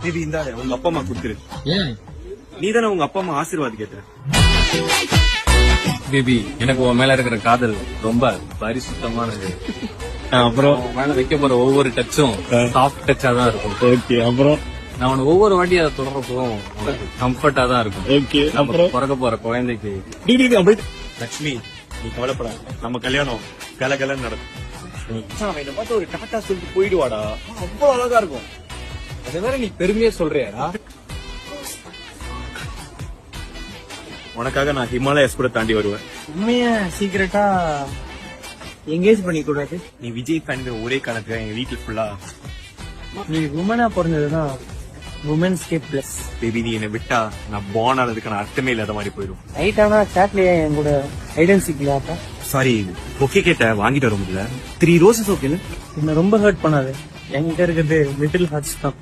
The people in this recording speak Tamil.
பேபி இந்த உங்க அப்பா அம்மா கொடுத்துரு. ஏன் நீ தானே உங்க அப்பா அம்மா ஆசீர்வாதம் கேட்ட. பேபி, எனக்கு உன் மேல இருக்கிற காதல் ரொம்ப பரிசுத்தமானது. அப்புறம் உன் மேல வைக்க போற ஒவ்வொரு டச்சும் சாஃப்ட் டச்சா தான் இருக்கும். ஓகே. அப்புறம் நான் உனக்கு ஒவ்வொரு வாட்டி அதை தொடர்றப்போ உனக்கு கம்ஃபர்ட்டா தான் இருக்கும். ஓகே. அப்புறம் பிறக்க போற குழந்தைக்கு லட்சுமி நீ கவலைப்பட, நம்ம கல்யாணம் கலகலன்னு நடக்கும். அவன் என்ன பார்த்து ஒரு டாட்டா சொல்லிட்டு போயிடுவாடா, அவ்வளவு அழகா இருக்கும். அதை வேற நீ பெருமையா சொல்றியாடா? உனக்காக நான் ஹிமாலயாஸ் கூட தாண்டி வருவேன். உண்மைய சீக்கிரட்டா எங்கேஜ் பண்ணி கூடாது. நீ விஜய் ஃபேன்ங்கிற ஒரே காரணத்துக்கு எங்க வீட்டுல ஃபுல்லா நீ உமனா பிறந்ததுதான் உமன்ஸ்கே பிளஸ். பேபி நீ என்னை விட்டா நான் பார்ன் ஆனதுக்கான அர்த்தமே இல்லாத மாதிரி போயிடும். நைட் ஆனா சாட்லயே என் கூட ஐடென்சிக்கலாப்பா. சாரி, ஓகே கேட்ட வாங்கிட்டு வர முடியல. 3 ரோசஸ் ஓகேல. என்ன ரொம்ப ஹர்ட் பண்ணாது. என்கிட்ட இருக்கிறது லிட்டில் ஹார்ட்ஸ் தான்.